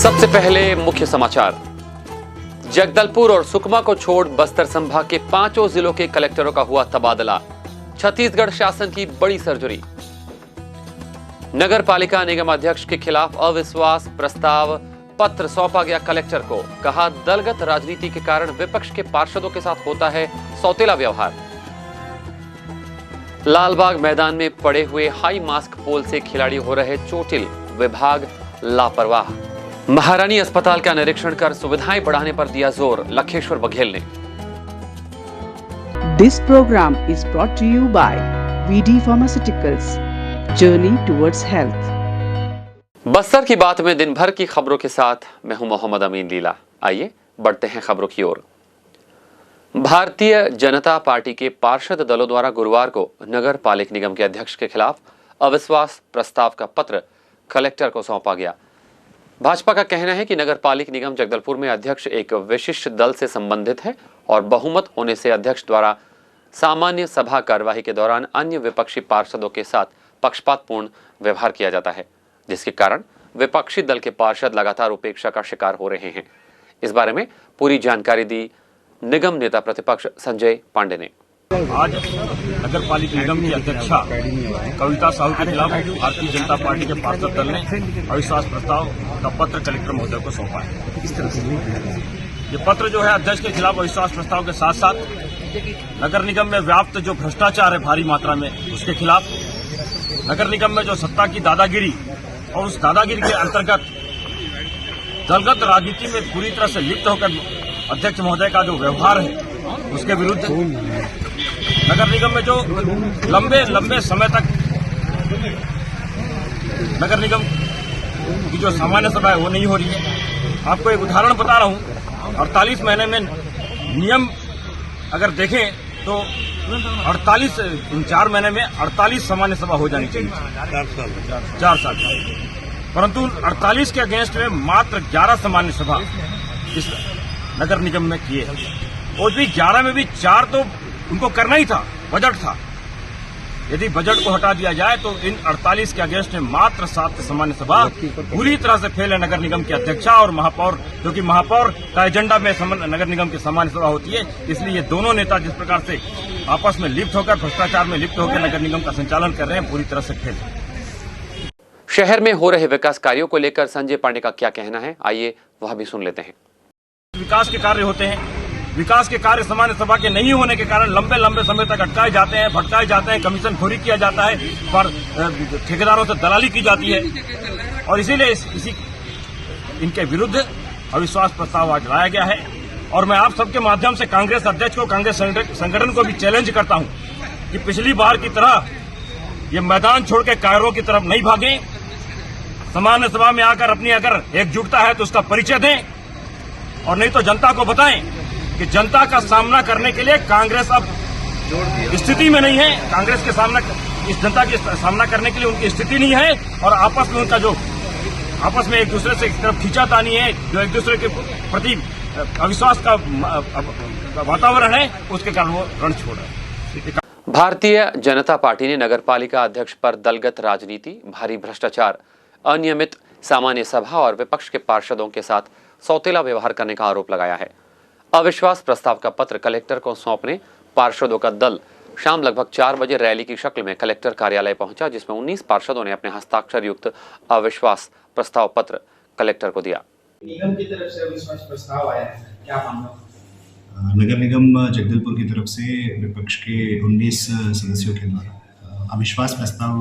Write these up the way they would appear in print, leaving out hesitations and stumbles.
सबसे पहले मुख्य समाचार। जगदलपुर और सुकमा को छोड़ बस्तर संभाग के 5 जिलों के कलेक्टरों का हुआ तबादला। छत्तीसगढ़ शासन की बड़ी सर्जरी। नगर पालिका निगम अध्यक्ष के खिलाफ अविश्वास प्रस्ताव पत्र सौंपा गया कलेक्टर को। कहा, दलगत राजनीति के कारण विपक्ष के पार्षदों के साथ होता है सौतेला व्यवहार। लालबाग मैदान में पड़े हुए हाई मास्क पोल से खिलाड़ी हो रहे चोटिल, विभाग लापरवाह। महारानी अस्पताल का निरीक्षण कर सुविधाएं बढ़ाने पर दिया जोर, लखेश्वर बघेल ने। This program is brought to you by VD Pharmaceuticals, Journey towards Health। Bastar की बात में दिन भर की खबरों के साथ मैं हूं मोहम्मद अमीन लीला। आइए बढ़ते हैं खबरों की ओर। भारतीय जनता पार्टी के पार्षद दलों द्वारा गुरुवार को नगर पालिक निगम के अध्यक्ष के खिलाफ अविश्वास प्रस्ताव का पत्र कलेक्टर को सौंपा गया। भाजपा का कहना है कि नगर पालिक निगम जगदलपुर में अध्यक्ष एक विशिष्ट दल से संबंधित है और बहुमत होने से अध्यक्ष द्वारा सामान्य सभा कार्यवाही के दौरान अन्य विपक्षी पार्षदों के साथ पक्षपातपूर्ण व्यवहार किया जाता है, जिसके कारण विपक्षी दल के पार्षद लगातार उपेक्षा का शिकार हो रहे हैं। इस बारे में पूरी जानकारी दी निगम नेता प्रतिपक्ष संजय पांडे ने। आज नगर पालिका निगम की अध्यक्षा कविता साहू के खिलाफ भारतीय जनता पार्टी के पार्षद दल ने अविश्वास प्रस्ताव का पत्र कलेक्टर महोदय को सौंपा है। इस तरह से ये पत्र जो है अध्यक्ष के खिलाफ अविश्वास प्रस्ताव के साथ साथ नगर निगम में व्याप्त जो भ्रष्टाचार है भारी मात्रा में, उसके खिलाफ नगर निगम में जो सत्ता की दादागिरी और उस दादागिरी के अंतर्गत दलगत राजनीति में पूरी तरह से लिप्त होकर अध्यक्ष महोदय का जो व्यवहार है उसके विरुद्ध नगर निगम में जो लंबे समय तक नगर निगम की जो सामान्य सभा है वो नहीं हो रही है। आपको एक उदाहरण बता रहा हूं, 48 महीने में नियम अगर देखें तो 4 महीने में 48 सामान्य सभा हो जानी चाहिए, 4 साल, परंतु 48 के अगेंस्ट में मात्र 11 सामान्य सभा इस नगर निगम में किए हैं। और भी 11 में भी 4 तो उनको करना ही था, बजट था। यदि बजट को हटा दिया जाए तो इन 48 के अगेंस्ट में मात्र 7 सामान्य सभा पूरी तरह से फेल है नगर निगम की अध्यक्षा और महापौर, जो कि महापौर का एजेंडा में नगर निगम की सामान्य सभा होती है। इसलिए ये दोनों नेता जिस प्रकार से आपस में लिप्त होकर भ्रष्टाचार में लिप्त होकर नगर निगम का संचालन कर रहे हैं, पूरी तरह से फेल है। शहर में हो रहे विकास कार्यों को लेकर संजय पांडे का क्या कहना है, आइए वह भी सुन लेते हैं। विकास के कार्य होते हैं, विकास के कार्य सामान्य सभा के नहीं होने के कारण लंबे समय तक अटकाए जाते हैं, भटकाए जाते हैं, कमीशन खोरी किया जाता है, पर ठेकेदारों से दलाली की जाती है और इसीलिए इनके विरुद्ध अविश्वास प्रस्ताव आज लाया गया है। और मैं आप सबके माध्यम से कांग्रेस अध्यक्ष को, कांग्रेस संगठन को भी चैलेंज करता हूं कि पिछली बार की तरह ये मैदान छोड़ के कायरों की तरफ नहीं भागें। सामान्य सभा में आकर अपनी अगर एकजुटता है तो उसका परिचय दें और नहीं तो जनता को बताएं कि जनता का सामना करने के लिए कांग्रेस अब स्थिति में नहीं है। कांग्रेस के सामना, इस जनता की सामना करने के लिए उनकी स्थिति नहीं है और आपस में उनका जो आपस में एक दूसरे से एक तरफ खींचातानी है, जो एक दूसरे के प्रति अविश्वास का वातावरण है, उसके कारण वो रण छोड़ रहे हैं। भारतीय जनता पार्टी ने नगर पालिका अध्यक्ष पर दलगत राजनीति, भारी भ्रष्टाचार, अनियमित सामान्य सभा और विपक्ष के पार्षदों के साथ सौतेला व्यवहार करने का आरोप लगाया है। अविश्वास प्रस्ताव का पत्र कलेक्टर को सौंपने पार्षदों का दल शाम लगभग 4 बजे रैली की शक्ल में कलेक्टर कार्यालय पहुंचा, जिसमें 19 पार्षदों ने अपने हस्ताक्षर युक्त अविश्वास प्रस्ताव पत्र कलेक्टर को दिया। निगम की तरफ से अविश्वास प्रस्ताव आया है, क्या मामला? नगर निगम जगदलपुर की तरफ से विपक्ष के 19 सदस्यों के द्वारा अविश्वास प्रस्ताव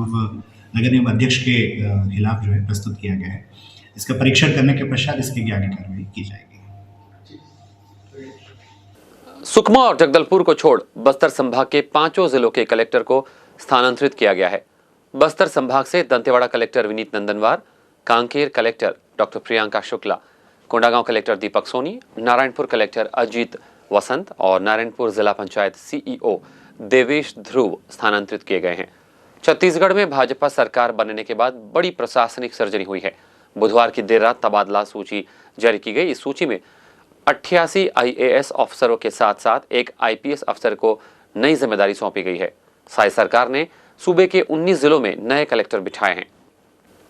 नगर निगम अध्यक्ष के खिलाफ जो है प्रस्तुत किया गया है। इसका परीक्षण करने के पश्चात इसकी आगे कार्रवाई की जाएगी। सुकमा और जगदलपुर को छोड़ बस्तर संभाग के 5 जिलों के कलेक्टर को स्थानांतरित किया गया है। बस्तर संभाग से Dantewada collector Vineet Nandanwar, Kanker collector doctor Priyanka Shukla, Kondagaon collector Deepak Soni, Narayanpur collector Ajit Vasant और नारायणपुर जिला पंचायत सीईओ देवेश ध्रुव स्थानांतरित किए गए हैं। छत्तीसगढ़ में भाजपा सरकार बनने के बाद बड़ी प्रशासनिक सर्जरी हुई है। बुधवार की देर रात तबादला सूची जारी की गई। इस सूची में 88 IAS अफसरों के साथ साथ एक IPS अफसर को नई जिम्मेदारी सौंपी गई है। साई सरकार ने सूबे के 19 जिलों में नए कलेक्टर बिठाए हैं।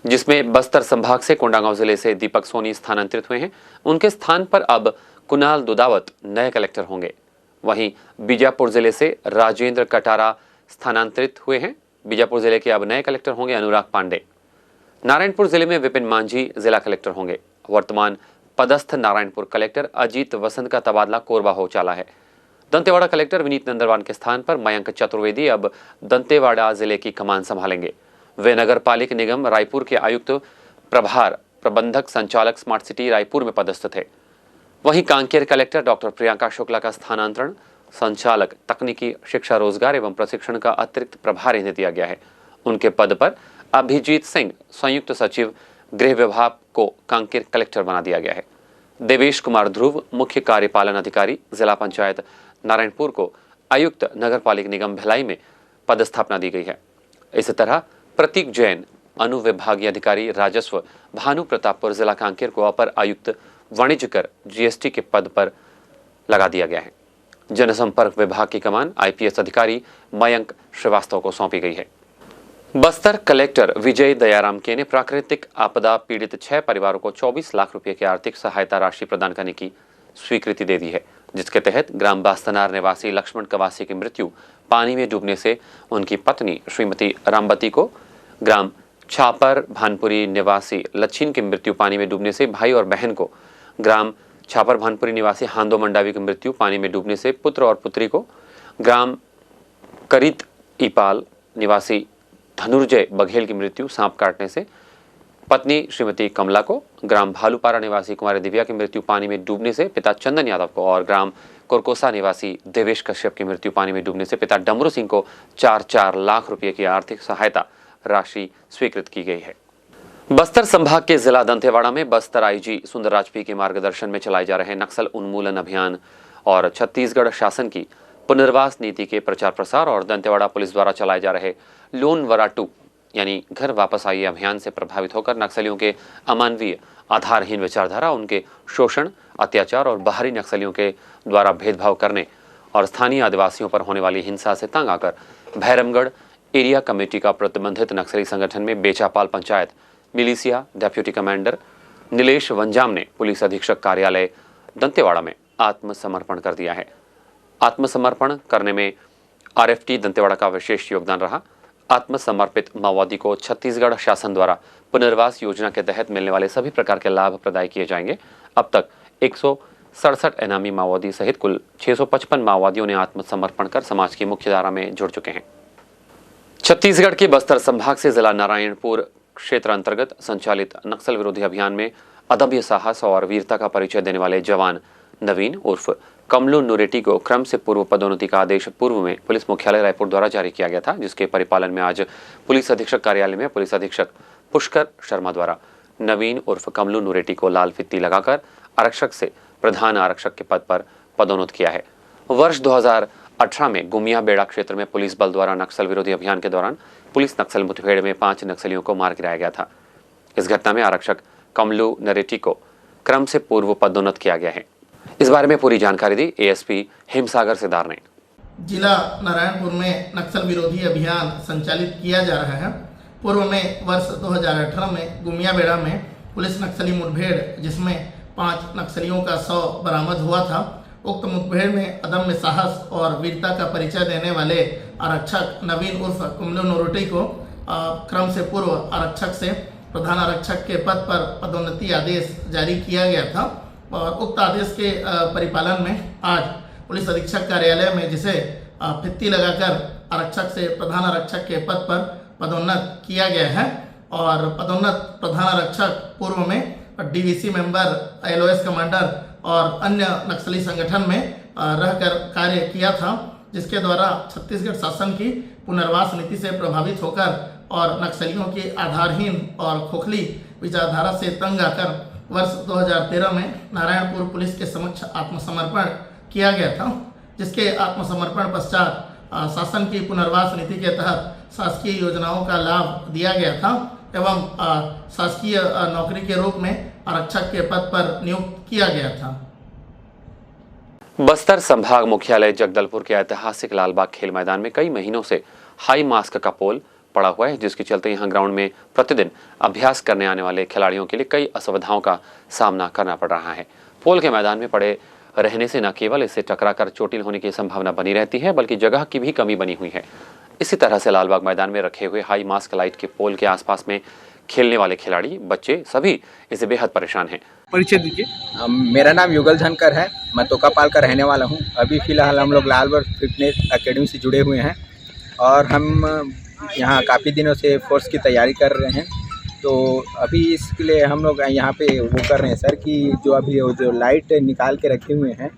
जिसमें बस्तर संभाग से कोंडागांव जिले से दीपक सोनी स्थानांतरित हुए हैं। उनके स्थान पर अब कुणाल दुदावत नए कलेक्टर होंगे। वहीं बीजापुर जिले से राजेंद्र कटारा स्थानांतरित हुए हैं। बीजापुर जिले के अब नए कलेक्टर होंगे अनुराग पांडे। नारायणपुर जिले में विपिन मांझी जिला कलेक्टर होंगे। वर्तमान पदस्थ नारायणपुर कलेक्टर अजीत वसंत का तबादला कोरबा हो चला है। दंतेवाड़ा कलेक्टर विनीत नंदरवान के स्थान पर मयंक चतुर्वेदी अब दंतेवाड़ा जिले की कमान संभालेंगे। वे नगर पालिक निगम रायपुर के आयुक्त प्रभार प्रबंधक संचालक स्मार्ट सिटी रायपुर में पदस्थ थे। वहीं कांकेर कलेक्टर डॉक्टर प्रियंका शुक्ला का स्थानांतरण संचालक तकनीकी शिक्षा रोजगार एवं प्रशिक्षण का अतिरिक्त प्रभार इन्हें दिया गया है। उनके पद पर अभिजीत सिंह संयुक्त सचिव गृह विभाग को कांकेर कलेक्टर बना दिया गया है। देवेश कुमार ध्रुव मुख्य कार्यपालन अधिकारी जिला पंचायत नारायणपुर को आयुक्त नगर पालिक निगम भिलाई में पदस्थापना दी गई है। इसी तरह प्रतीक जैन अनुविभागीय अधिकारी राजस्व भानु प्रतापपुर जिला कांकेर को अपर आयुक्त वाणिज्य कर जीएसटी के पद पर लगा दिया गया है। जनसंपर्क विभाग की कमान आईपीएस अधिकारी मयंक श्रीवास्तव को सौंपी गई है। बस्तर कलेक्टर विजय दयाराम के ने प्राकृतिक आपदा पीड़ित 6 परिवारों को 24 लाख रुपए की आर्थिक सहायता राशि प्रदान करने की स्वीकृति दे दी है, जिसके तहत ग्राम बास्तनार निवासी लक्ष्मण कवासी की मृत्यु पानी में डूबने से उनकी पत्नी श्रीमती रामबती को, ग्राम छापर भानपुरी निवासी लच्छिन की मृत्यु पानी में डूबने से भाई और बहन को, ग्राम छापर भानपुरी निवासी हांदो मंडावी की मृत्यु पानी में डूबने से पुत्र और पुत्री को, ग्राम करीत ईपाल निवासी धनुर्जय बघेल की मृत्यु सांप काटने से पत्नी श्रीमती कमला को, ग्राम भालूपारा निवासी कुमारी दिव्या की मृत्यु पानी में डूबने से पिता चंदन यादव को और ग्राम कोरकोसा निवासी देवेश कश्यप की मृत्यु पानी में डूबने से पिता डमरू सिंह को 4-4 लाख रुपए की आर्थिक सहायता राशि स्वीकृत की गई है। बस्तर संभाग के जिला दंतेवाड़ा में बस्तर आईजी सुंदरराज पी के मार्गदर्शन में चलाए जा रहे नक्सल उन्मूलन अभियान और छत्तीसगढ़ शासन की पुनर्वास नीति के प्रचार प्रसार और दंतेवाड़ा पुलिस द्वारा चलाए जा रहे लोन वराटू यानी घर वापस आइए अभियान से प्रभावित होकर नक्सलियों के अमानवीय आधारहीन विचारधारा, उनके शोषण, अत्याचार और बाहरी नक्सलियों के द्वारा भेदभाव करने और स्थानीय आदिवासियों पर होने वाली हिंसा से तंग आकर भैरमगढ़ एरिया कमेटी का प्रतिबंधित नक्सली संगठन में Bechapal panchayat militia deputy commander Nilesh Vanjam ने पुलिस अधीक्षक कार्यालय दंतेवाड़ा में आत्मसमर्पण कर दिया है। आत्मसमर्पण करने में आरएफटी दंतेवाड़ा का विशेष योगदान रहा। आत्मसमर्पित माओवादी को छत्तीसगढ़ शासन द्वारा पुनर्वास योजना के तहत मिलने वाले सभी प्रकार के लाभ प्रदाय किए जाएंगे। अब तक 167 इनामी माओवादी सहित कुल 655 माओवादियों ने आत्मसमर्पण कर समाज की मुख्य धारा में जुड़ चुके हैं। छत्तीसगढ़ के बस्तर संभाग से जिला नारायणपुर क्षेत्र अंतर्गत संचालित नक्सल विरोधी अभियान में अदम्य साहस और वीरता का परिचय देने वाले जवान नवीन उर्फ कमलू नुरेटी को क्रम से पूर्व पदोन्नति का आदेश पूर्व में पुलिस मुख्यालय रायपुर द्वारा जारी किया गया था, जिसके परिपालन में आज पुलिस अधीक्षक कार्यालय में पुलिस अधीक्षक पुष्कर शर्मा द्वारा नवीन उर्फ कमलू नुरेटी को लाल फित्ती लगाकर आरक्षक से प्रधान आरक्षक के पद पर पदोन्नत किया है। वर्ष 2018 में गुमिया बेड़ा क्षेत्र में पुलिस बल द्वारा नक्सल विरोधी अभियान के दौरान पुलिस नक्सल मुठभेड़ में 5 नक्सलियों को मार गिराया गया था। इस घटना में आरक्षक कमलू नरेटी को क्रम से पूर्व पदोन्नत किया गया है। इस बारे में पूरी जानकारी दी एएसपी हेमसागर सिदार ने। जिला नारायणपुर में नक्सल विरोधी अभियान संचालित किया जा रहा है। पूर्व में वर्ष 2018 में गुमिया बेड़ा में पुलिस नक्सली मुठभेड़ जिसमें 5 नक्सलियों का शव बरामद हुआ था। उक्त मुठभेड़ में अदम्य साहस और वीरता का परिचय देने वाले आरक्षक नवीन उर्फ कमलू नरोटी को क्रम से पूर्व आरक्षक से प्रधान आरक्षक के पद पर पदोन्नति आदेश जारी किया गया था और उक्त आदेश के परिपालन में आज पुलिस अधीक्षक कार्यालय में जिसे फित्ती लगाकर आरक्षक से प्रधान आरक्षक के पद पर पदोन्नत किया गया है और पदोन्नत प्रधान आरक्षक पूर्व में डीवीसी मेंबर, एलओएस कमांडर और अन्य नक्सली संगठन में रहकर कार्य किया था, जिसके द्वारा छत्तीसगढ़ शासन की पुनर्वास नीति से प्रभावित होकर और नक्सलियों की आधारहीन और खोखली विचारधारा से तंग आकर वर्ष 2013 में नारायणपुर पुलिस के समक्ष आत्मसमर्पण किया गया था, जिसके आत्मसमर्पण पश्चात शासन की पुनर्वास नीति के तहत शासकीय योजनाओं का लाभ दिया गया था एवं शासकीय नौकरी के रूप में आरक्षक के पद पर नियुक्त किया गया था। बस्तर संभाग मुख्यालय जगदलपुर के ऐतिहासिक लालबाग खेल मैदान में कई महीनों से हाई मास्क का पोल पड़ा हुआ है, जिसके चलते यहाँ ग्राउंड में प्रतिदिन अभ्यास करने आने वाले खिलाड़ियों के लिए कई असुविधाओं का सामना करना पड़ रहा है। पोल के मैदान में पड़े रहने से न केवल इससे टकराकर चोटिल होने की संभावना बनी रहती है, बल्कि जगह की भी कमी बनी हुई है। इसी तरह से लालबाग मैदान में रखे हुए हाई मास्क लाइट के पोल के आसपास में खेलने वाले खिलाड़ी, बच्चे सभी इससे बेहद परेशान हैं। परिचय दीजिए। मेरा नाम युगल झनकर है, मैं तोकापाल का रहने वाला हूं। अभी फ़िलहाल हम लोग लालबाग फिटनेस एकेडमी से जुड़े हुए हैं और हम यहां काफ़ी दिनों से फोर्स की तैयारी कर रहे हैं। तो अभी इसके लिए हम लोग यहाँ पे वो कर रहे हैं सर कि जो लाइट निकाल के रखे हुए हैं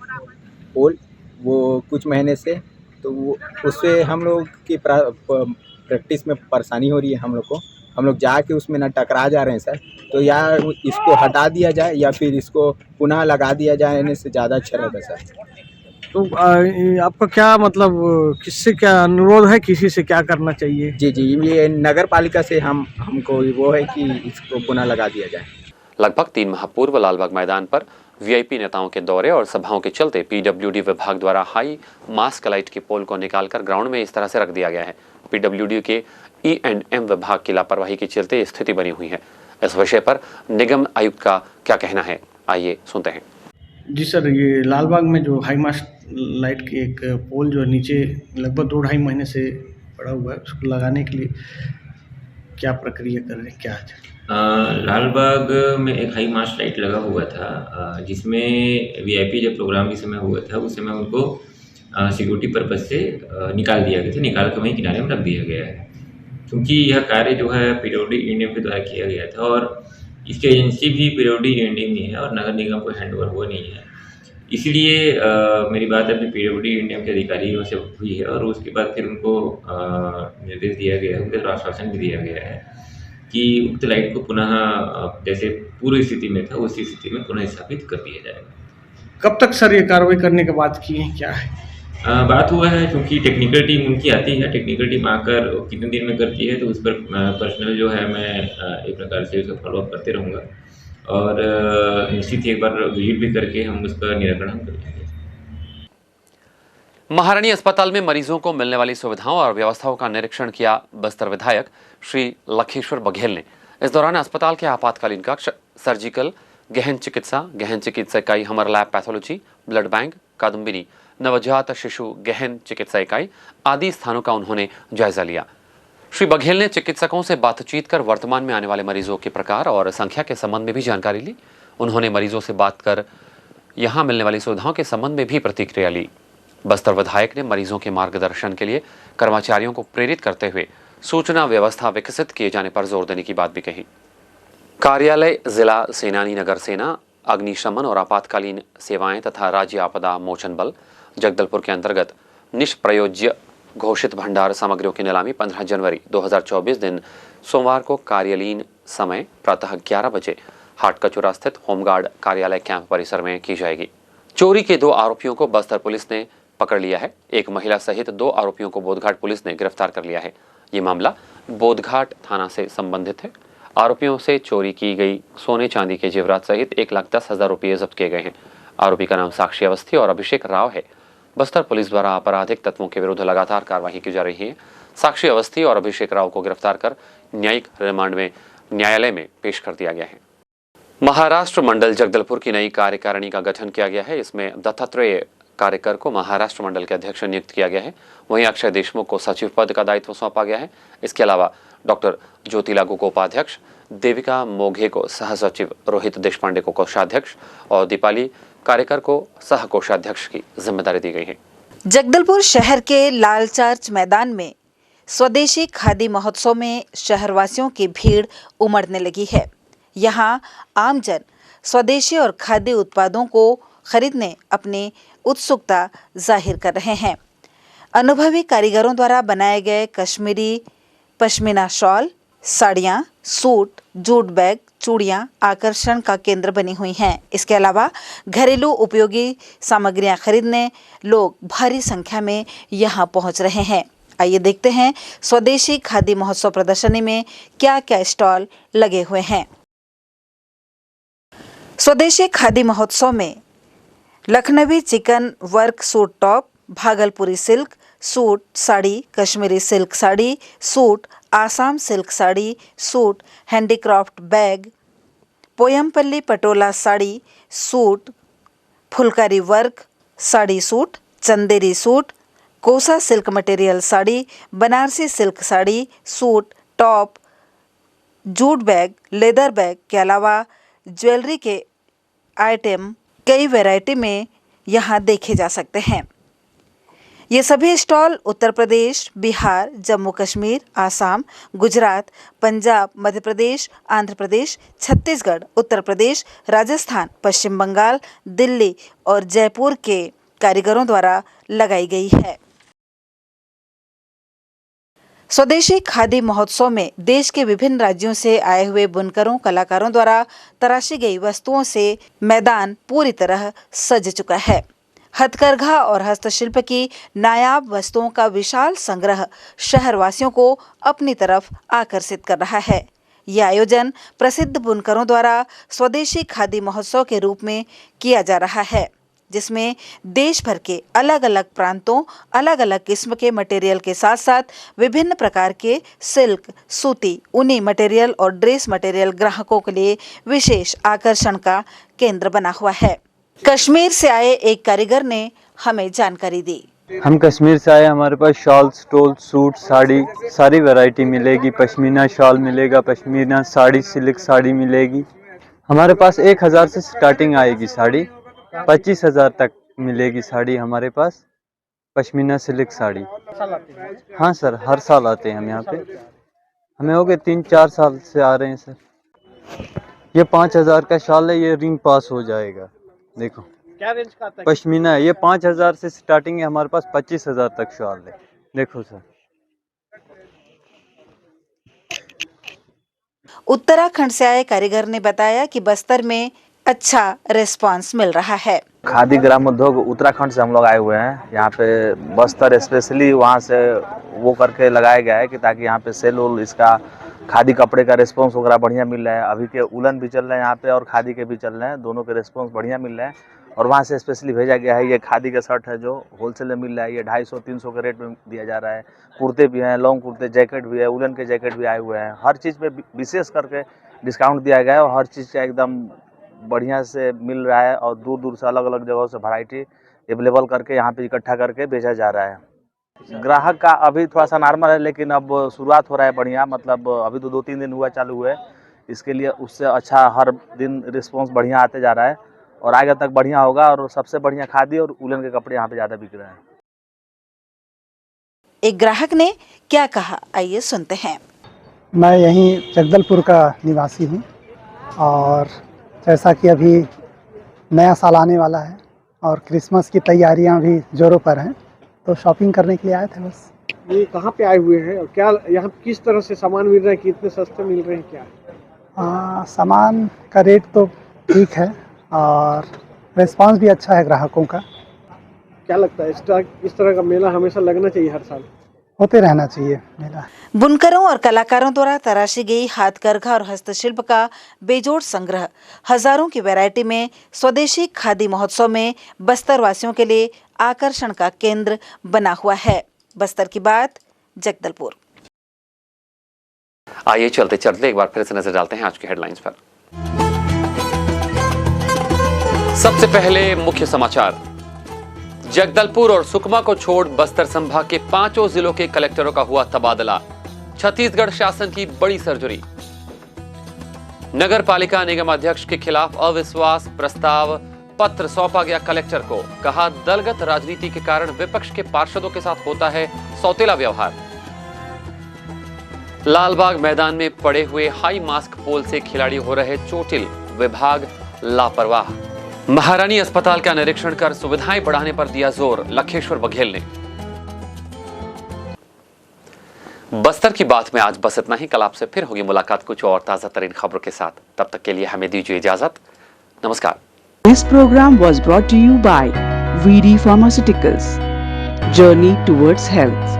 पोल, वो कुछ महीने से, तो वो उससे हम लोग की प्रैक्टिस में परेशानी हो रही है। हम लोग जाके उसमें ना टकरा जा रहे हैं सर। तो या इसको हटा दिया जाए या फिर इसको पुनः लगा दिया जाए, इन्हें से ज़्यादा अच्छा रहेगा सर। तो आपका क्या मतलब किससे क्या अनुरोध है, किसी से क्या करना चाहिए? जी, ये नगर पालिका से हमको वो है कि इसको पुनः लगा दिया जाए। लगभग 3 माह पूर्व लालबाग मैदान पर वीआईपी नेताओं के दौरे और सभाओं के चलते पीडब्ल्यूडी विभाग द्वारा हाई मास्क लाइट के पोल को निकालकर ग्राउंड में इस तरह से रख दिया गया है। पीडब्ल्यूडी के E&M विभाग की लापरवाही के चलते स्थिति बनी हुई है। इस विषय पर निगम आयुक्त का क्या कहना है, आइए सुनते हैं। जी सर, ये लालबाग में जो हाई मास्क लाइट के एक पोल जो नीचे लगभग 2-2.5 महीने से पड़ा हुआ है, उसको लगाने के लिए क्या प्रक्रिया कर रहे हैं, क्या है? लालबाग में एक हाई मास्क लाइट लगा हुआ था, जिसमें वीआईपी जब प्रोग्राम के समय हुआ था उस समय उनको सिक्योरिटी पर्पज से निकाल दिया गया था, निकाल कर वहीं किनारे में रख दिया गया है। क्योंकि यह कार्य जो है पीडब्ल्यूडी E&M के द्वारा किया गया था और इसकी एजेंसी भी पीडब्ल्यूडी E&M ही है और नगर निगम को हैंडओवर हुआ नहीं है। इसलिए मेरी बात अभी पीडब्ल्यूडी E&M के अधिकारियों से हुई है और उसके बाद फिर उनको निर्देश दिया गया है, उनके द्वारा आश्वासन भी दिया गया है कि उक्त लाइट को पुनः जैसे पूर्व स्थिति में था उसी स्थिति में पुनः स्थापित कर दिया जाएगा। कब तक सर ये कार्रवाई करने के बाद की है, क्या है? बात हुआ है क्योंकि टेक्निकल टीम उनकी आती है, टेक्निकल टीम आकर कितने दिन में करती है तो उस पर पर्सनल जो है मैं एक प्रकार से उसका फॉलोअप करते रहूँगा और निश्चित ही एक बार विजिट भी करके हम उसका निराकरण हम कर लेंगे। महारानी अस्पताल में मरीजों को मिलने वाली सुविधाओं और व्यवस्थाओं का निरीक्षण किया बस्तर विधायक श्री लखेश्वर बघेल ने। इस दौरान अस्पताल के आपातकालीन कक्ष, सर्जिकल, गहन चिकित्सा इकाई, हमर lab pathology, blood bank, Kadambini, नवजात शिशु गहन चिकित्सा इकाई आदि स्थानों का उन्होंने जायजा लिया। श्री बघेल ने चिकित्सकों से बातचीत कर वर्तमान में आने वाले मरीजों के प्रकार और संख्या के संबंध में भी जानकारी ली। उन्होंने मरीजों से बात कर यहां मिलने वाली सुविधाओं के संबंध में भी प्रतिक्रिया ली। बस्तर विधायक ने मरीजों के मार्गदर्शन के लिए कर्मचारियों को प्रेरित करते हुए सूचना व्यवस्था विकसित किए जाने पर जोर देने की बात भी कही। कार्यालय जिला सेनानी नगर सेना, अग्निशमन और आपातकालीन सेवाएं तथा राज्य आपदा मोचन बल जगदलपुर के अंतर्गत निष्प्रयोज्य घोषित भंडार सामग्रियों की नीलामी 15 जनवरी 2024 दिन सोमवार को कार्यालयीन समय प्रातः 11 बजे हाटकचूरा स्थित होमगार्ड कार्यालय कैंप परिसर में की जाएगी। चोरी के 2 आरोपियों को बस्तर पुलिस ने पकड़ लिया है। एक महिला सहित 2 आरोपियों को बोधघाट पुलिस ने गिरफ्तार कर लिया है। ये मामला बोधघाट थाना से संबंधित है। आरोपियों से चोरी की गई सोने चांदी के जेवरात सहित 1,10,000 रुपये जब्त किए गए हैं। आरोपी का नाम साक्षी अवस्थी और अभिषेक राव है। बस्तर पुलिस द्वारा आपराधिक तत्वों के विरुद्ध लगातार कार्रवाई की जा रही है। साक्षी अवस्थी और अभिषेक राव को गिरफ्तार कर न्यायिक रिमांड में न्यायालय में पेश कर दिया गया है। महाराष्ट्र मंडल जगदलपुर की नई कार्यकारिणी का गठन किया गया है। इसमें दत्तात्रेय कार्यकर को महाराष्ट्र मंडल के अध्यक्ष नियुक्त किया गया है। वहीं अक्षय देशमुख को सचिव पद का दायित्व सौंपा गया है। इसके अलावा डॉक्टर ज्योति लागू को उपाध्यक्ष, देविका मोघे को सह सचिव, रोहित देशपांडे को कोषाध्यक्ष और दीपाली कार्यकर को सह कोषाध्यक्ष की जिम्मेदारी दी गई है। जगदलपुर शहर के लाल चर्च मैदान में स्वदेशी खादी महोत्सव में शहरवासियों की भीड़ उमड़ने लगी है। यहाँ आमजन स्वदेशी और खाद्य उत्पादों को खरीदने अपनी उत्सुकता जाहिर कर रहे हैं। अनुभवी कारीगरों द्वारा बनाए गए कश्मीरी पश्मीना शॉल, साड़ियाँ, सूट, जूट बैग, चूड़ियाँ आकर्षण का केंद्र बनी हुई हैं। इसके अलावा घरेलू उपयोगी सामग्रियाँ खरीदने लोग भारी संख्या में यहाँ पहुँच रहे हैं। आइए देखते हैं स्वदेशी खादी महोत्सव प्रदर्शनी में क्या क्या स्टॉल लगे हुए हैं। स्वदेशी खादी महोत्सव में Lucknowi chikan work suit top, Bhagalpuri silk, suit sari, Kashmiri silk sari, suit Assam silk sari, suit handicraft bag, Pochampally patola sari, suit phulkari work sari suit, Chanderi suit, kosa silk material sari, Banarasi silk sari, suit, top, jute bag, leather bag के अलावा ज्वेलरी के आइटम कई वैरायटी में यहाँ देखे जा सकते हैं। ये सभी स्टॉल उत्तर प्रदेश, बिहार, जम्मू कश्मीर, आसाम, गुजरात, पंजाब, मध्य प्रदेश, आंध्र प्रदेश, छत्तीसगढ़, उत्तर प्रदेश, राजस्थान, पश्चिम बंगाल, दिल्ली और जयपुर के कारीगरों द्वारा लगाई गई है। स्वदेशी खादी महोत्सव में देश के विभिन्न राज्यों से आए हुए बुनकरों, कलाकारों द्वारा तराशी गई वस्तुओं से मैदान पूरी तरह सज चुका है। हथकरघा और हस्तशिल्प की नायाब वस्तुओं का विशाल संग्रह शहरवासियों को अपनी तरफ आकर्षित कर रहा है। यह आयोजन प्रसिद्ध बुनकरों द्वारा स्वदेशी खादी महोत्सव के रूप में किया जा रहा है, जिसमें देश भर के अलग अलग प्रांतों, अलग अलग किस्म के मटेरियल के साथ साथ विभिन्न प्रकार के सिल्क, सूती, ऊनी मटेरियल और ड्रेस मटेरियल ग्राहकों के लिए विशेष आकर्षण का केंद्र बना हुआ है। कश्मीर से आए एक कारीगर ने हमें जानकारी दी। हम कश्मीर से आए, हमारे पास शॉल, स्टोल, सूट, साड़ी, सारी वैरायटी मिलेगी। पश्मीना शॉल मिलेगा, पश्मीना साड़ी, सिल्क साड़ी मिलेगी। हमारे पास 1000 से स्टार्टिंग आएगी साड़ी, 25,000 तक मिलेगी साड़ी हमारे पास, पश्मीना सिल्क साड़ी। हाँ सर, हर साल आते हैं हम यहाँ पे। हमें हो गए 3-4 साल से आ रहे हैं सर। ये 5000 का शॉल है, ये रिंग पास हो जाएगा। देखो क्या रेंज का आता है? पश्मीना है, ये 5000 से स्टार्टिंग है, हमारे पास 25,000 तक शॉल है। देखो सर। उत्तराखंड से आए कारीगर ने बताया कि बस्तर में अच्छा रिस्पांस मिल रहा है। खादी ग्राम उद्योग उत्तराखंड से हम लोग आए हुए हैं यहाँ पे, बस्तर स्पेशली वहाँ से वो करके लगाया गया है कि ताकि यहाँ पे सेल वोल इसका खादी कपड़े का रिस्पांस वगैरह बढ़िया मिल रहा है। अभी के उलन भी चल रहे हैं यहाँ पे और खादी के भी चल रहे हैं, दोनों के रिस्पांस बढ़िया मिल रहे हैं। और वहाँ से स्पेशली भेजा गया है, ये खादी का शर्ट है जो होलसेल में मिल रहा है, ये 250-300 के रेट में दिया जा रहा है। कुर्ते भी हैं, लॉन्ग कुर्ते, जैकेट भी है, उलन के जैकेट भी आए हुए हैं। हर चीज़ पे विशेष करके डिस्काउंट दिया गया है और हर चीज़ का एकदम बढ़िया से मिल रहा है। और दूर दूर से अलग अलग जगहों से वैरायटी अवेलेबल करके यहाँ पे इकट्ठा करके बेचा जा रहा है। ग्राहक का अभी थोड़ा सा नॉर्मल है, लेकिन अब शुरुआत हो रहा है बढ़िया, मतलब अभी तो 2-3 दिन हुआ चालू हुए, इसके लिए उससे अच्छा हर दिन रिस्पांस बढ़िया आते जा रहा है और आगे तक बढ़िया होगा। और सबसे बढ़िया खादी और उलन के कपड़े यहाँ पे ज़्यादा बिक रहे हैं। एक ग्राहक ने क्या कहा, आइए सुनते हैं। मैं यहीं जगदलपुर का निवासी हूँ और जैसा कि अभी नया साल आने वाला है और क्रिसमस की तैयारियां भी जोरों पर हैं, तो शॉपिंग करने के लिए आए थे बस। ये कहाँ पे आए हुए हैं और क्या यहाँ किस तरह से सामान मिल रहा है, कितने सस्ते मिल रहे हैं क्या? सामान का रेट तो ठीक है और रिस्पांस भी अच्छा है ग्राहकों का। क्या लगता है इस तरह का मेला हमेशा लगना चाहिए, हर साल होते रहना चाहिए मेला। बुनकरों और कलाकारों द्वारा तराशी गई हाथकरघा और हस्तशिल्प का बेजोड़ संग्रह हजारों की वैरायटी में स्वदेशी खादी महोत्सव में बस्तर वासियों के लिए आकर्षण का केंद्र बना हुआ है। बस्तर की बात, जगदलपुर। आइए चलते चलते एक बार फिर से नजर डालते हैं आज की हेडलाइंस पर। सबसे पहले मुख्य समाचार। जगदलपुर और सुकमा को छोड़ बस्तर संभाग के 5 जिलों के कलेक्टरों का हुआ तबादला। छत्तीसगढ़ शासन की बड़ी सर्जरी। नगर पालिका निगम अध्यक्ष के खिलाफ अविश्वास प्रस्ताव पत्र सौंपा गया कलेक्टर को। कहा, दलगत राजनीति के कारण विपक्ष के पार्षदों के साथ होता है सौतेला व्यवहार। लालबाग मैदान में पड़े हुए हाई मास्क पोल से खिलाड़ी हो रहे चोटिल, विभाग लापरवाह। महारानी अस्पताल का निरीक्षण कर सुविधाएं बढ़ाने पर दिया जोर, लखेश्वर बघेल ने। बस्तर की बात में आज बस इतना ही। कल आपसे फिर होगी मुलाकात कुछ और ताजा तरीन खबरों के साथ। तब तक के लिए हमें दीजिए इजाजत। नमस्कार। This program was brought to you by VD Pharmaceuticals. Journey towards health.